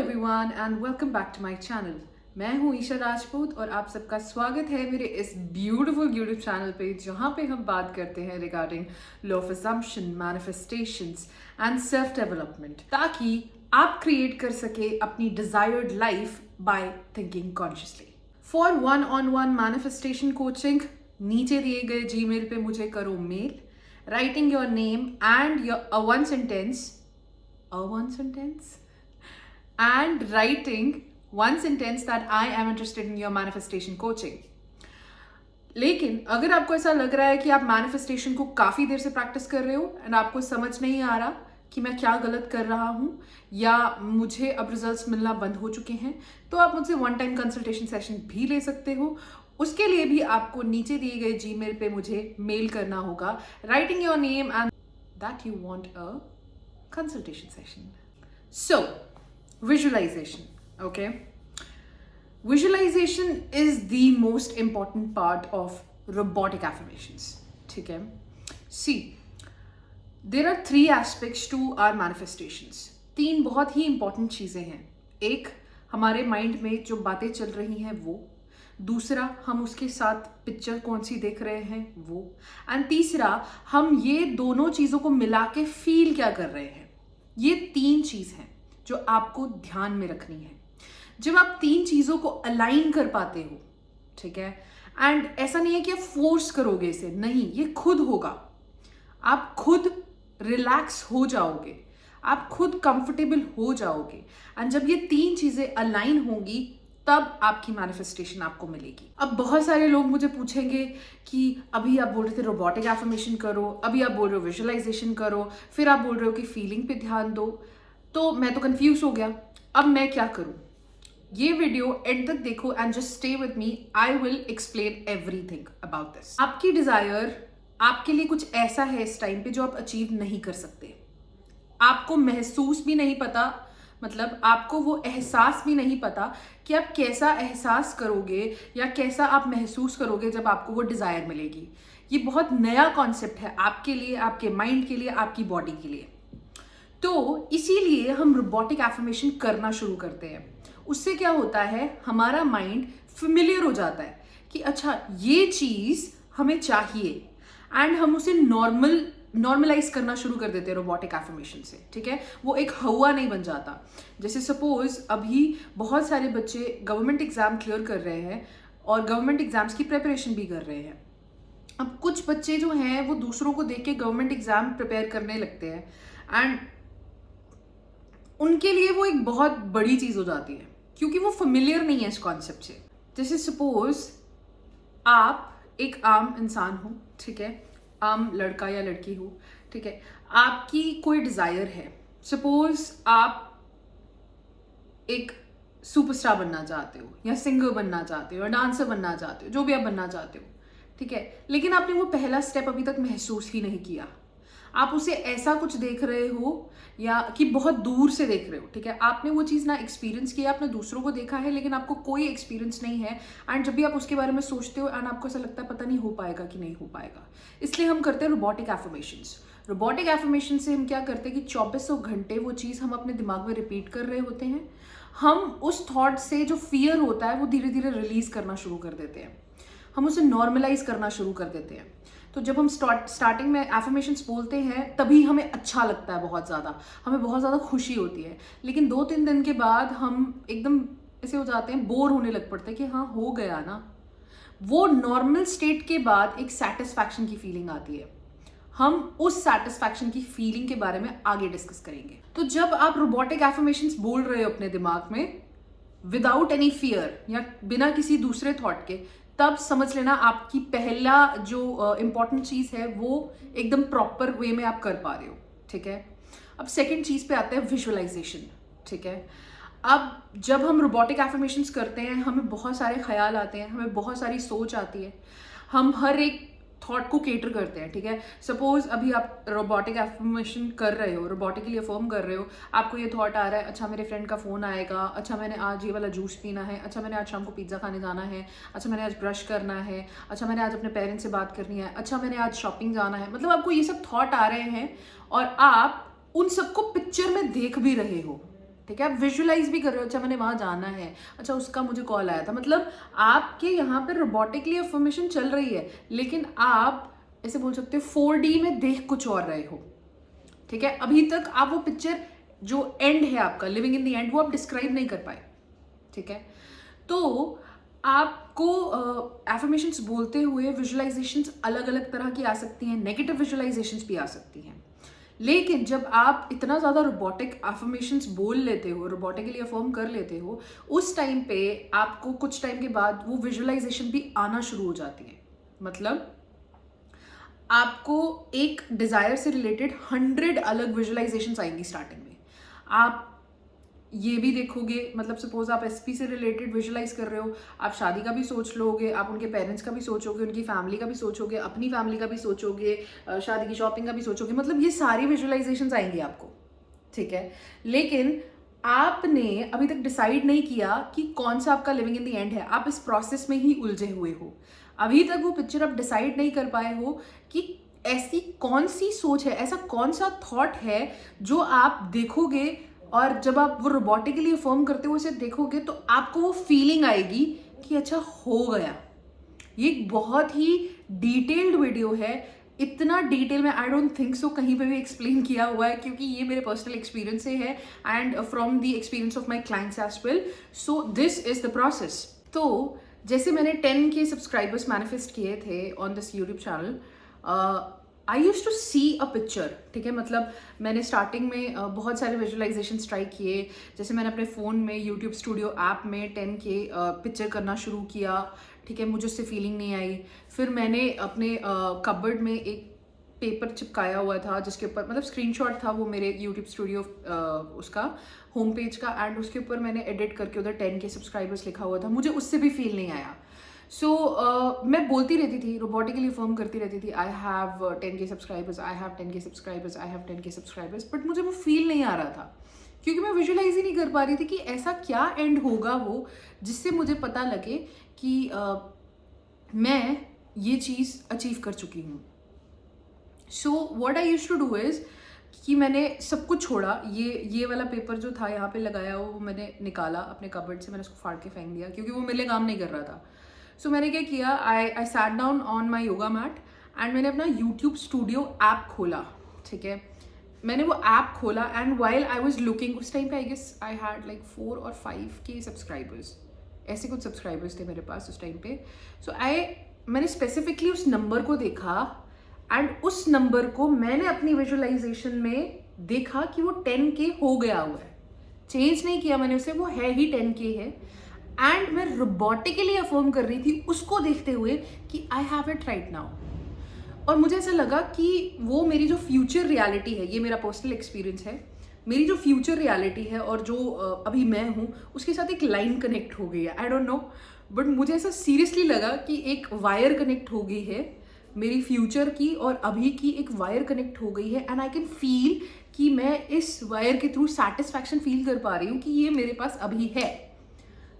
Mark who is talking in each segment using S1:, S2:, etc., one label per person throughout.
S1: Everyone and welcome back to my channel. मैं हूं ईशा राजपूत और आप सबका स्वागत है मेरे इस ब्यूटीफुल यूट्यूब चैनल पे, जहां पे हम बात करते हैं regarding law of assumption, manifestations and self development, ताकि आप क्रिएट कर सके अपनी desired life by thinking consciously. For one on one manifestation coaching नीचे दिए गए जीमेल पे मुझे करो mail, writing your name and your one sentence and writing one sentence that I am interested in your manifestation coaching. लेकिन अगर आपको ऐसा लग रहा है कि आप मैनिफेस्टेशन को काफ़ी देर से प्रैक्टिस कर रहे हो एंड आपको समझ नहीं आ रहा कि मैं क्या गलत कर रहा हूँ या मुझे अब रिजल्ट्स मिलना बंद हो चुके हैं, तो आप मुझसे वन टाइम कंसल्टेशन सेशन भी ले सकते हो। उसके लिए भी आपको नीचे दिए गए जीमेल पे मुझे मेल करना होगा, writing your name and that you want a consultation session. So, visualization, okay? Visualization is the most important part of robotic affirmations, ठीक है? See, there are three aspects to our manifestations. तीन बहुत ही important चीज़ें हैं। एक, हमारे mind में जो बातें चल रही हैं वो, दूसरा, हम उसके साथ पिक्चर कौन सी देख रहे हैं वो, एंड तीसरा, हम ये दोनों चीज़ों को मिला के फील क्या कर रहे हैं। ये तीन चीज़ हैं जो आपको ध्यान में रखनी है। जब आप तीन चीज़ों को अलाइन कर पाते हो, ठीक है, एंड ऐसा नहीं है कि आप फोर्स करोगे इसे, नहीं, ये खुद होगा। आप खुद रिलैक्स हो जाओगे, आप खुद कंफर्टेबल हो जाओगे, एंड जब ये तीन चीज़ें अलाइन होंगी तब आपकी मैनिफेस्टेशन आपको मिलेगी। अब बहुत सारे लोग मुझे पूछेंगे कि अभी आप बोल रहे थे रोबोटिक एफर्मेशन करो, अभी आप बोल रहे हो विजुअलाइजेशन करो, फिर आप बोल रहे हो कि फीलिंग पे ध्यान दो, तो मैं तो कंफ्यूज हो गया, अब मैं क्या करूं? ये वीडियो एंड तक देखो and just stay with me, I will explain everything about this. आपकी डिजायर आपके लिए कुछ ऐसा है इस टाइम पे जो आप अचीव नहीं कर सकते, आपको महसूस भी नहीं पता, मतलब आपको वो एहसास भी नहीं पता कि आप कैसा एहसास करोगे या कैसा आप महसूस करोगे जब आपको वो डिज़ायर मिलेगी। ये बहुत नया कॉन्सेप्ट है आपके लिए, आपके माइंड के लिए, आपकी बॉडी के लिए। तो इसीलिए हम रोबोटिक एफर्मेशन करना शुरू करते हैं। उससे क्या होता है, हमारा माइंड फेमिलियर हो जाता है कि अच्छा ये चीज़ हमें चाहिए, एंड हम उसे नॉर्मलाइज करना शुरू कर देते हैं रोबोटिक एफर्मेशन से, ठीक है। वो एक हवा नहीं बन जाता। जैसे सपोज अभी बहुत सारे बच्चे गवर्नमेंट एग्जाम क्लियर कर रहे हैं और गवर्नमेंट एग्जाम्स की प्रिपरेशन भी कर रहे हैं। अब कुछ बच्चे जो हैं वो दूसरों को देख के गवर्नमेंट एग्जाम प्रिपेयर करने लगते हैं, एंड उनके लिए वो एक बहुत बड़ी चीज़ हो जाती है क्योंकि वो फेमिलियर नहीं है इस कॉन्सेप्ट से। जैसे सपोज आप एक आम इंसान हो, ठीक है, आम लड़का या लड़की हो, ठीक है, आपकी कोई डिज़ायर है। सपोज आप एक सुपरस्टार बनना चाहते हो या सिंगर बनना चाहते हो या डांसर बनना चाहते हो, जो भी आप बनना चाहते हो, ठीक है, लेकिन आपने वो पहला स्टेप अभी तक महसूस ही नहीं किया। आप उसे ऐसा कुछ देख रहे हो या कि बहुत दूर से देख रहे हो, ठीक है, आपने वो चीज़ ना एक्सपीरियंस किया, आपने दूसरों को देखा है लेकिन आपको कोई एक्सपीरियंस नहीं है, एंड जब भी आप उसके बारे में सोचते हो एंड आपको ऐसा लगता है पता नहीं हो पाएगा कि नहीं हो पाएगा, इसलिए हम करते हैं रोबोटिक एफर्मेशंस। रोबोटिक एफर्मेशन से हम क्या करते हैं कि 2400 घंटे वो चीज़ हम अपने दिमाग में रिपीट कर रहे होते हैं। हम उस थॉट से जो फियर होता है वो धीरे धीरे रिलीज करना शुरू कर देते हैं, हम उसे नॉर्मलाइज करना शुरू कर देते हैं। तो जब हम स्टार्टिंग में एफर्मेशंस बोलते हैं तभी हमें अच्छा लगता है, बहुत ज़्यादा हमें बहुत ज़्यादा खुशी होती है, लेकिन 2-3 दिन के बाद हम एकदम ऐसे हो जाते हैं, बोर होने लग पड़ते हैं कि हाँ हो गया ना। वो नॉर्मल स्टेट के बाद एक सेटिस्फैक्शन की फीलिंग आती है। हम उस सेटिस्फैक्शन की फीलिंग के बारे में आगे डिस्कस करेंगे। तो जब आप रोबोटिक एफर्मेशंस बोल रहे हो अपने दिमाग में विदाउट एनी फियर या बिना किसी दूसरे थॉट के, तब समझ लेना आपकी पहला जो इम्पॉर्टेंट चीज़ है वो एकदम प्रॉपर वे में आप कर पा रहे हो, ठीक है। अब सेकंड चीज़ पे आते हैं विजुअलाइजेशन, ठीक है। अब जब हम रोबोटिक एफर्मेशंस करते हैं हमें बहुत सारे ख्याल आते हैं, हमें बहुत सारी सोच आती है, हम हर एक थॉट को केटर करते हैं, ठीक है। सपोज अभी आप रोबोटिक एफर्मेशन कर रहे हो, रोबोटिकली अफर्म कर रहे हो, आपको ये थॉट आ रहा है अच्छा मेरे फ्रेंड का फ़ोन आएगा, अच्छा मैंने आज ये वाला जूस पीना है, अच्छा मैंने आज शाम को पिज़्ज़ा खाने जाना है, अच्छा मैंने आज ब्रश करना है, अच्छा मैंने आज अपने पेरेंट्स से बात करनी है, अच्छा मैंने आज शॉपिंग जाना है। मतलब आपको ये सब थॉट आ रहे हैं और आप उन सबको पिक्चर में देख भी रहे हो, ठीक है, आप विजुअलाइज भी कर रहे हो, अच्छा मैंने वहां जाना है, अच्छा उसका मुझे कॉल आया था, मतलब आपके यहाँ पे रोबोटिकली अफर्मेशन चल रही है, लेकिन आप ऐसे बोल सकते हो 4D में देख कुछ और रहे हो। ठीक है, अभी तक आप वो पिक्चर जो एंड है आपका, लिविंग इन द एंड, वो आप डिस्क्राइब नहीं कर पाए। ठीक है, तो आपको एफर्मेशंस बोलते हुए विजुअलाइजेशंस अलग अलग तरह की आ सकती हैं, नेगेटिव विजुअलाइजेशंस भी आ सकती हैं। लेकिन जब आप इतना ज़्यादा रोबोटिक एफर्मेशंस बोल लेते हो, रोबोटिकली अफर्म कर लेते हो, उस टाइम पे आपको कुछ टाइम के बाद वो विजुअलाइजेशन भी आना शुरू हो जाती है। मतलब आपको एक डिज़ायर से रिलेटेड 100 अलग विजुअलाइजेशंस आएंगी स्टार्टिंग में। आप ये भी देखोगे, मतलब सपोज आप एसपी से रिलेटेड विजुअलाइज कर रहे हो, आप शादी का भी सोच लोगे, आप उनके पेरेंट्स का भी सोचोगे, उनकी फैमिली का भी सोचोगे, अपनी फैमिली का भी सोचोगे, शादी की शॉपिंग का भी सोचोगे, मतलब ये सारी विजुअलाइजेशंस आएंगी आपको। ठीक है, लेकिन आपने अभी तक डिसाइड नहीं किया कि कौन सा आपका लिविंग इन द एंड है, आप इस प्रोसेस में ही उलझे हुए हो। अभी तक वो पिक्चर आप डिसाइड नहीं कर पाए हो कि ऐसी कौन सी सोच है, ऐसा कौन सा थॉट है जो आप देखोगे, और जब आप वो रोबोटिकली फॉर्म करते हुए उसे देखोगे तो आपको वो फीलिंग आएगी कि अच्छा हो गया। ये एक बहुत ही डिटेल्ड वीडियो है, इतना डिटेल में आई डोंट थिंक सो कहीं पे भी एक्सप्लेन किया हुआ है, क्योंकि ये मेरे पर्सनल एक्सपीरियंस से है and from the experience of my clients as well. So this is the process. तो जैसे मैंने 10K सब्सक्राइबर्स मैनिफेस्ट किए थे on this YouTube channel, I use to see a picture. ठीक है, मतलब मैंने स्टार्टिंग में बहुत सारे विजुअलाइजेशन ट्राई किए। जैसे मैंने अपने फ़ोन में यूट्यूब स्टूडियो ऐप में 10K पिक्चर करना शुरू किया। ठीक है, मुझे उससे फीलिंग नहीं आई। फिर मैंने अपने कबर्ड में एक पेपर चिपकाया हुआ था जिसके ऊपर, मतलब स्क्रीनशॉट था वो मेरे यूट्यूब स्टूडियो उसका होम पेज का, एंड उसके ऊपर मैंने एडिट करके उधर 10K सब्सक्राइबर्स लिखा हुआ था। मुझे उससे भी फील नहीं आया। सो मैं बोलती रहती थी, रोबोटिकली फॉर्म करती रहती थी, I have 10K subscribers, I have 10K subscribers, I have 10K subscribers, but मुझे वो फील नहीं आ रहा था, क्योंकि मैं विजुअलाइज ही नहीं कर पा रही थी कि ऐसा क्या एंड होगा वो जिससे मुझे पता लगे कि मैं ये चीज़ अचीव कर चुकी हूँ। So what I used to do is कि मैंने सब कुछ छोड़ा। ये वाला पेपर जो था यहाँ पे लगाया हुआ, वो मैंने निकाला अपने कबर्ड से, मैंने उसको फाड़ के फेंक दिया, क्योंकि वो मेरे लिए काम नहीं कर रहा था। सो मैंने क्या किया, I sat down on my yoga mat and मैंने अपना यूट्यूब स्टूडियो ऐप खोला। ठीक है, मैंने वो ऐप खोला and while I was looking, उस टाइम पे I guess I had like 4 और 5K सब्सक्राइबर्स, ऐसे कुछ सब्सक्राइबर्स थे मेरे पास उस टाइम पे। सो मैंने स्पेसिफिकली उस नंबर को देखा एंड उस नंबर को मैंने अपनी विजुअलाइजेशन में देखा कि वो 10K हो गया हुआ है। चेंज नहीं किया मैंने उसे, वो है ही 10K है, एंड मैं रोबोटिकली अफर्म कर रही थी उसको देखते हुए कि I have it right now. और मुझे ऐसा लगा कि वो मेरी जो फ्यूचर रियलिटी है, ये मेरा पर्सनल एक्सपीरियंस है, मेरी जो फ्यूचर रियलिटी है और जो अभी मैं हूँ उसके साथ एक लाइन कनेक्ट हो गई है। आई डोंट नो, बट मुझे ऐसा सीरियसली लगा कि एक वायर कनेक्ट हो गई है मेरी फ्यूचर की, और अभी की एक वायर कनेक्ट हो गई है, एंड आई कैन फील कि मैं इस वायर के थ्रू सेटिस्फैक्शन फील कर पा रही हूँ कि ये मेरे पास अभी है।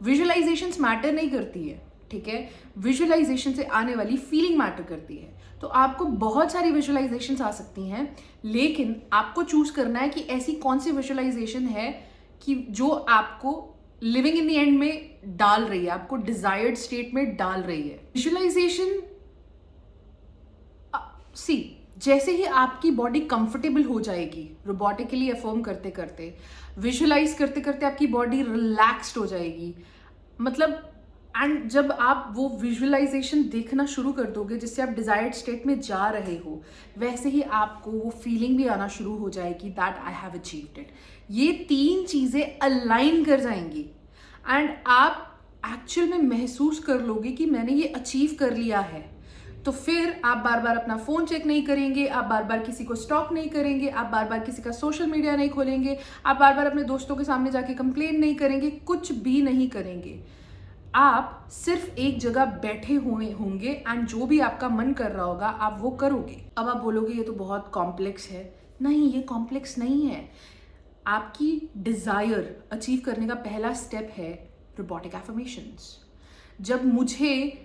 S1: विजुअलाइजेशंस मैटर नहीं करती है, ठीक है, विजुअलाइजेशन से आने वाली फीलिंग मैटर करती है। तो आपको बहुत सारी विजुअलाइजेशंस आ सकती हैं, लेकिन आपको चूज करना है कि ऐसी कौन सी विजुअलाइजेशन है कि जो आपको लिविंग इन द एंड में डाल रही है, आपको डिजायर्ड स्टेट में डाल रही है। विजुअलाइजेशन जैसे ही आपकी बॉडी कंफर्टेबल हो जाएगी रोबोटिकली अफर्म करते करते, विजुअलाइज करते करते आपकी बॉडी रिलैक्स्ड हो जाएगी, मतलब एंड जब आप वो विजुअलाइजेशन देखना शुरू कर दोगे जिससे आप डिजायर्ड स्टेट में जा रहे हो, वैसे ही आपको वो फीलिंग भी आना शुरू हो जाएगी that I have achieved it. ये 3 चीज़ें अलाइन कर जाएंगी एंड आप एक्चुअल में महसूस कर लोगे कि मैंने ये अचीव कर लिया है। तो फिर आप बार बार अपना फ़ोन चेक नहीं करेंगे, आप बार बार किसी को स्टॉक नहीं करेंगे, आप बार बार किसी का सोशल मीडिया नहीं खोलेंगे, आप बार बार अपने दोस्तों के सामने जाके कंप्लेन नहीं करेंगे, कुछ भी नहीं करेंगे। आप सिर्फ एक जगह बैठे हुए होंगे एंड जो भी आपका मन कर रहा होगा आप वो करोगे। अब आप बोलोगे ये तो बहुत कॉम्प्लेक्स है। नहीं, ये कॉम्प्लेक्स नहीं है। आपकी डिज़ायर अचीव करने का पहला स्टेप है रोबोटिक एफर्मेशंस। जब मुझे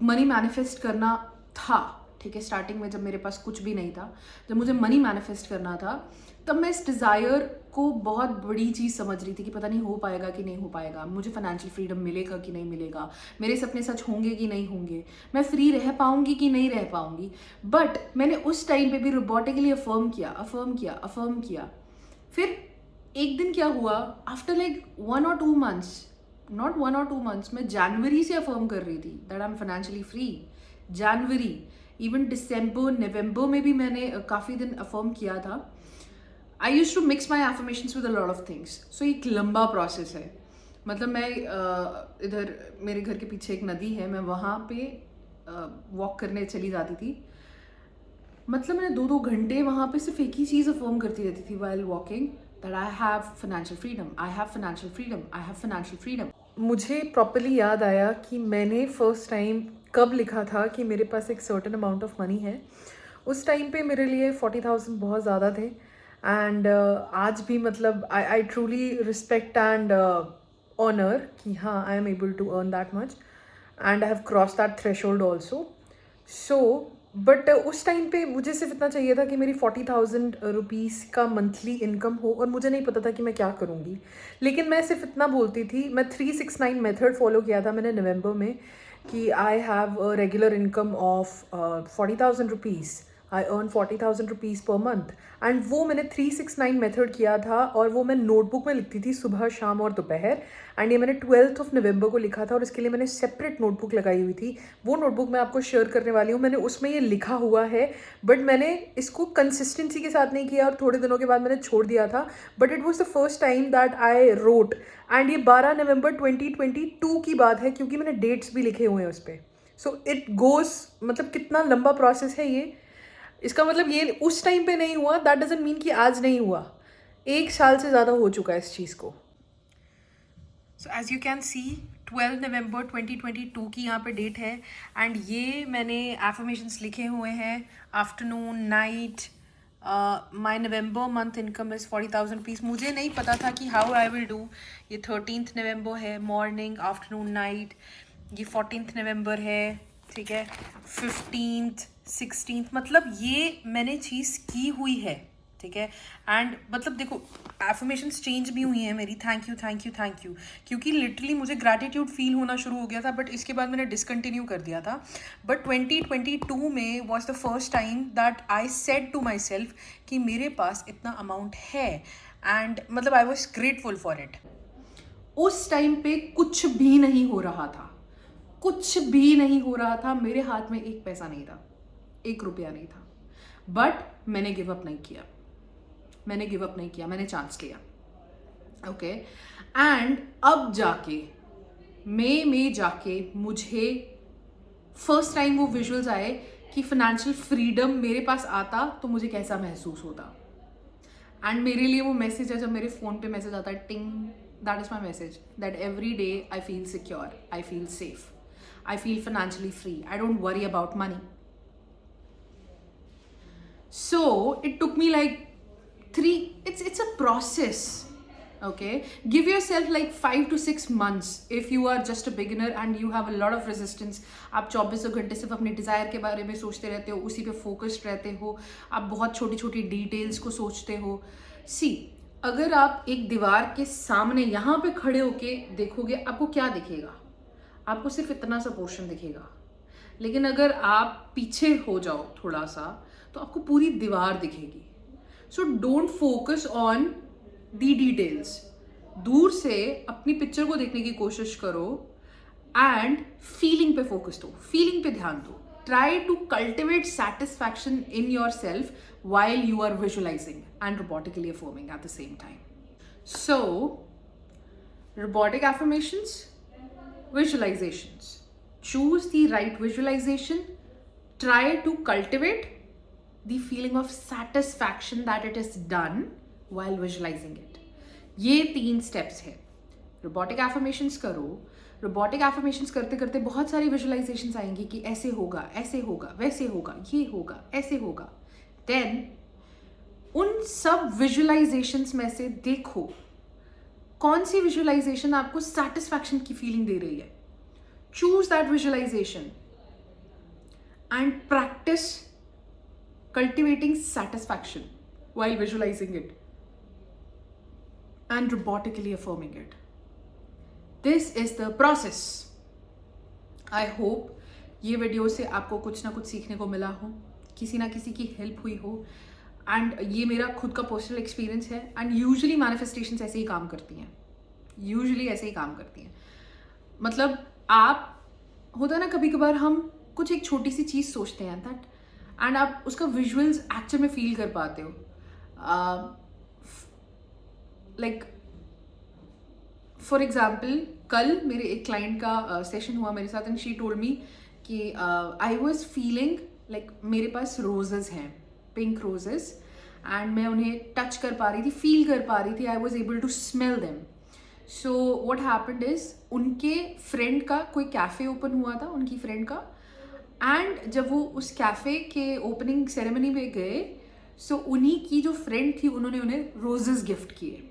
S1: मनी मैनिफेस्ट करना था, ठीक है, स्टार्टिंग में जब मेरे पास कुछ भी नहीं था, जब मुझे मनी मैनिफेस्ट करना था, तब मैं इस डिज़ायर को बहुत बड़ी चीज़ समझ रही थी कि पता नहीं हो पाएगा कि नहीं हो पाएगा, मुझे फाइनेंशियल फ्रीडम मिलेगा कि नहीं मिलेगा, मेरे सपने सच होंगे कि नहीं होंगे, मैं फ्री रह पाऊंगी कि नहीं रह पाऊंगी। बट मैंने उस टाइम पे भी रोबोटिकली अफर्म किया। फिर एक दिन क्या हुआ, after like 1 or 2 months, not 1 or 2 months, मैं जनवरी से अफर्म कर रही थी that I am financially free. जनवरी, इवन दिसंबर, नवंबर में भी मैंने काफ़ी दिन अफर्म किया था। I use to mix my affirmations with a lot of things. So एक लंबा प्रोसेस है। मतलब मैं इधर मेरे घर के पीछे एक नदी है, मैं वहाँ पे वॉक करने चली जाती थी। मतलब मैंने 2-2 घंटे वहाँ पे सिर्फ एक ही चीज़ अफर्म करती रहती थी while walking, that I have financial freedom, I have financial freedom, I have financial freedom. मुझे प्रॉपरली याद आया कि मैंने फर्स्ट टाइम कब लिखा था कि मेरे पास एक सर्टेन अमाउंट ऑफ मनी है। उस टाइम पे मेरे लिए 40,000 बहुत ज़्यादा थे। एंड आज भी मतलब I truly respect and honour कि हाँ, I am able to earn that much and I have cross that threshold also. So but उस टाइम पे मुझे सिर्फ इतना चाहिए था कि मेरी 40,000 रुपीज़ का मंथली इनकम हो, और मुझे नहीं पता था कि मैं क्या करूँगी। लेकिन मैं सिर्फ इतना बोलती थी, मैं 369 मेथड फॉलो किया था मैंने नवंबर में, कि I have a regular income of 40,000 rupees, I earn 40,000 rupees per month. And वो मैंने 369 मेथड किया था, और वो मैं नोटबुक में लिखती थी सुबह, शाम और दोपहर। एंड ये मैंने 12th नवंबर को लिखा था, और इसके लिए मैंने सेपरेट नोटबुक लगाई हुई थी। वो नोटबुक मैं आपको शेयर करने वाली हूँ। मैंने उसमें ये लिखा हुआ है, बट मैंने इसको कंसिस्टेंसी के साथ नहीं किया, और थोड़े दिनों के बाद मैंने छोड़ दिया था। But it was the first time that I wrote, and ये 12 नवंबर 2022 की बात है, क्योंकि मैंने डेट्स भी लिखे हुए हैं उस पर। सो इट गोज, मतलब कितना लंबा प्रोसेस है ये। इसका मतलब ये उस टाइम पे नहीं हुआ, दैट डजंट मीन कि आज नहीं हुआ। 1 साल से ज़्यादा हो चुका है इस चीज़ को। So as you can see 12 November 2022 की यहाँ पे डेट है, एंड ये मैंने एफर्मेशंस लिखे हुए हैं, afternoon, night. My November month income is 40,000 rupees. मुझे नहीं पता था कि हाउ आई विल डू। ये 13th नवंबर है, मॉर्निंग, आफ्टरनून, नाइट। ये 14th नवंबर है, ठीक है, 15th, 16th, मतलब ये मैंने चीज़ की हुई है, ठीक है। एंड मतलब देखो, एफर्मेशंस चेंज भी हुई हैं मेरी, thank you thank you thank you, क्योंकि लिटरली मुझे ग्रैटिट्यूड फील होना शुरू हो गया था, बट इसके बाद मैंने डिसकंटिन्यू कर दिया था। बट 2022 में was the first time that I said to myself कि मेरे पास इतना अमाउंट है, एंड मतलब I was grateful for it. उस टाइम पे कुछ भी नहीं हो रहा था, कुछ भी नहीं हो रहा था, मेरे हाथ में 1 पैसा नहीं था, 1 रुपया नहीं था। बट मैंने गिव अप नहीं किया, मैंने चांस लिया, ओके। एंड अब जाके मई में जाके मुझे फर्स्ट टाइम वो विजुअल्स आए कि फाइनेंशियल फ्रीडम मेरे पास आता तो मुझे कैसा महसूस होता। एंड मेरे लिए वो मैसेज है, जब मेरे फ़ोन पे मैसेज आता है, टिंग, that is my message, that every day I feel secure, I feel safe, I feel financially free. I don't worry about money. So it took me like it's a process. Okay, give yourself like 5 to 6 months if you are just a beginner and you have a lot of resistance. आप 24 घंटे सिर्फ अपने desire के बारे में सोचते रहते हो, उसी पे फोकस्ड रहते हो, आप बहुत छोटी छोटी डिटेल्स को सोचते हो। सी, अगर आप एक दीवार के सामने यहाँ पे खड़े होके देखोगे, आपको क्या दिखेगा? आपको सिर्फ इतना सा पोर्शन दिखेगा। लेकिन अगर आप पीछे हो जाओ थोड़ा सा, तो आपको पूरी दीवार दिखेगी। So don't focus on the details, दूर से अपनी पिक्चर को देखने की कोशिश करो, एंड फीलिंग पे फोकस दो, फीलिंग पे ध्यान दो। Try to cultivate satisfaction in yourself while you are visualizing and robotically affirming at the same time. So, robotic affirmations, visualizations. Choose the right visualization. Try to cultivate the feeling of satisfaction that it is done while visualizing it. ये 3 steps है। robotic affirmations करो, robotic affirmations करते करते बहुत सारी visualizations आएंगी कि ऐसे होगा, ऐसे होगा, वैसे होगा, ये होगा, ऐसे होगा। Then उन सब visualizations में से देखो कौन सी विजुअलाइजेशन आपको सेटिस्फैक्शन की फीलिंग दे रही है। Choose that visualisation and practise cultivating satisfaction while visualizing it and robotically affirming it. This is the process. I hope ये वीडियो से आपको कुछ ना कुछ सीखने को मिला हो, किसी ना किसी की हेल्प हुई हो, एंड ये मेरा खुद का पर्सनल एक्सपीरियंस है. एंड यूजुअली मैनिफेस्टेशंस ऐसे ही काम करती हैं, मतलब आप होता है ना, कभी कभार हम कुछ एक छोटी सी चीज़ सोचते हैं दैट, एंड आप उसका विजुअल्स एक्चुअल में फील कर पाते हो. लाइक फॉर एग्जाम्पल, कल मेरे एक क्लाइंट का सेशन हुआ मेरे साथ, एंड शी टोल्ड मी कि आई वॉज फीलिंग लाइक मेरे पास रोजेस हैं, पिंक रोजेस, एंड मैं उन्हें टच कर पा रही थी, फील कर पा रही थी. I was able to smell them. So what happened is, उनके फ्रेंड का कोई कैफ़े ओपन हुआ था, उनकी फ्रेंड का, एंड जब वो उस कैफ़े के ओपनिंग सेरेमनी में गए, सो उन्हीं की जो फ्रेंड थी उन्होंने उन्हें रोजेस गिफ्ट किए.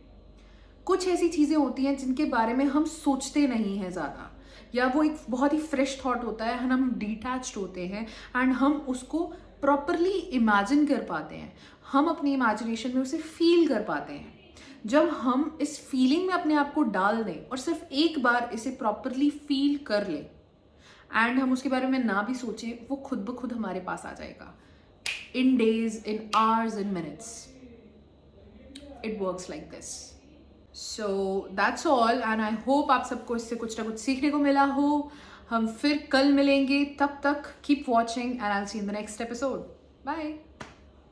S1: कुछ ऐसी चीज़ें होती हैं जिनके बारे में हम सोचते नहीं हैं ज़्यादा, या वो एक बहुत ही फ्रेश थॉट होता है एंड हम डिटैच्ड होते हैं एंड हम उसको प्रॉपरली इमेजिन कर पाते हैं, हम अपनी इमेजिनेशन में उसे फील कर पाते हैं. जब हम इस फीलिंग में अपने आप को डाल दें और सिर्फ एक बार इसे प्रॉपरली फील कर लें एंड हम उसके बारे में ना भी सोचें, वो खुद ब खुद हमारे पास आ जाएगा. In days, in hours, in minutes. It works like this. So that's all, and I hope आप सबको इससे कुछ ना कुछ सीखने को मिला हो. हम फिर कल मिलेंगे, तब तक keep watching and I will see in the next episode. Bye.